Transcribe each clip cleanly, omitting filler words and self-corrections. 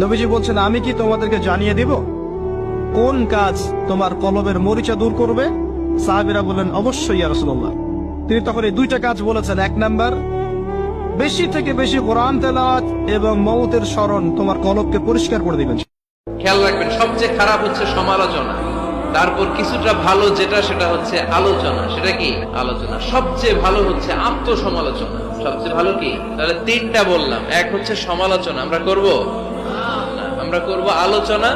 নবীজি বলছেন, আমি কি তোমাদেরকে জানিয়ে দিব কোন কাজ তোমার কলবের মরিচা দূর করবে? সাহাবীরা বললেন, অবশ্যই ইয়া রাসূলুল্লাহ। তিনি তখন এই দুইটা কাজ বলেছেন। এক নাম্বার, বেশি থেকে বেশি কোরআন তেলাওয়াত এবং মউতের স্মরণ তোমার কলবকে পরিষ্কার করে দিবেন। খেয়াল রাখবেন, সবচেয়ে খারাপ হচ্ছে সমালোচনা, তারপর কিছুটা ভালো যেটা সেটা হচ্ছে আলোচনা। সেটা কি? আলোচনা। সবচেয়ে ভালো হচ্ছে আত্মসমালোচনা। সবচেয়ে ভালো কি? তাহলে তিনটা বললাম। এক হচ্ছে সমালোচনা, আমরা করব না, আমরা করব আলোচনা,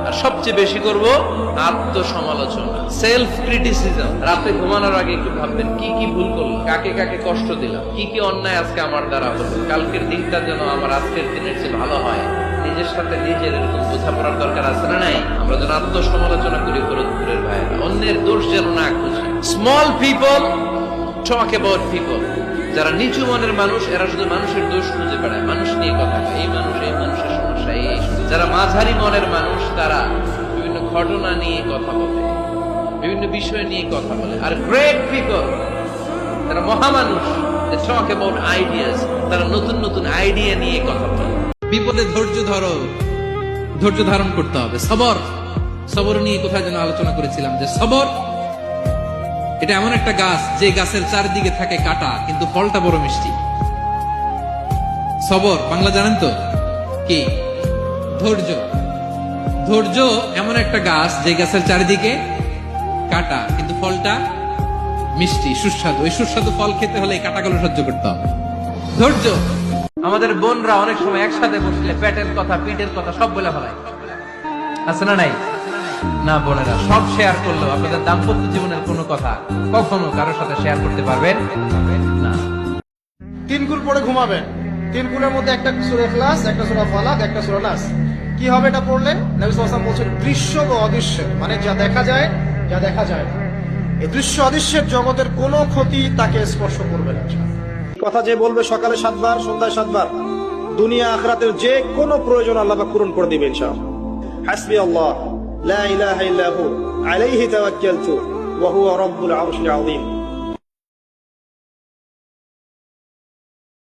আর সবচেয়ে বেশি করব আত্মসমালোচনা, সেলফ ক্রিটিসিজম। রাতে ঘুমানোর আগে একটু ভাববেন, কি কি ভুল করলাম, কাকে কাকে কষ্ট দিলাম, কি কি অন্যায় আজকে আমার দ্বারা হলো। কালকের দিনটা যেন আমার আজকের দিনের চেয়ে ভালো হয়। নিজের সাথে নিজের এরকম বোঝাপড়ার দরকার আছে না নাই? আমরা যেন আত্মসমালোচনা করি, ফরিদপুরের ভাইয়েরা, অন্যের দোষ যেন না খুঁজি। Small people talk about people. যারা নিচু মনের মানুষ, এরা শুধু মানুষের দোষ খুঁজে বেড়ায়, মানুষ নিয়ে কথা কয়, এই মানুষের সমস্যা এই। যারা মাঝারি মনের মানুষ, তারা বিভিন্ন ঘটনা নিয়ে কথা বলে, বিভিন্ন বিষয় নিয়ে কথা বলে। আর গ্রেট পিপল, তারা মহামানুষ, টক অ্যাবাউট আইডিয়াস, তারা নতুন নতুন আইডিয়া নিয়ে কথা বলে। বিপদে ধৈর্য ধরো, ধৈর্য ধারণ করতে হবে। সবর, সবর নিয়ে কোথায় যেন আলোচনা করেছিলাম যে সবর এটা এমন একটা গাছ যে গাছের চারদিকে থাকে কাটা, কিন্তু ফলটা বড় মিষ্টি। সবর বাংলা জানেন তো কি? ধৈর্য। ধৈর্য এমন একটা গাছ যে গাছের চারিদিকে কাটা, কিন্তু ফলটা মিষ্টি, সুস্বাদু। ওই সুস্বাদু ফল খেতে হলে এই কাটাগুলো সহ্য করতে হবে। ধৈর্য। আমাদের বোনরা অনেক সময় একসাথে বসলে পেটের কথা, পিঠের কথা সব বলে ফেলায়, আছে না নাই? না বোনেরা, সব শেয়ার করলেও আপনাদের দাম্পত্য জীবনের কোনো কথা কখনো কারোর সাথে শেয়ার করতে পারবেন না। 3 কুল পড়ে ঘুমাবেন। 3 কুলের মধ্যে একটা সূরা ইখলাস, একটা সূরা ফালাক, একটা সূরা নাস। কি হবে এটা পড়লে? নবী সাল্লাল্লাহু আলাইহি ওয়াসাল্লাম বলেন, দৃশ্য ও অদৃশ্য, মানে যা দেখা যায়, যা দেখা যায় না, এই দৃশ্য অদৃশ্যের জগতের কোনো ক্ষতি তাকে স্পর্শ করবে না। কথা যে বলবে সকালে 7 বার, সন্ধ্যায় 7 বার, দুনিয়া আখিরাতের যে কোনো প্রয়োজন আল্লাহ পাক পূরণ করে দিবেন ইনশাআল্লাহ। হাসবি আল্লাহ লা ইলাহা ইল্লা হু আলাইহি তাওয়াক্কালতু ওয়া হুয়া রাব্বুল আরশিল আযীম।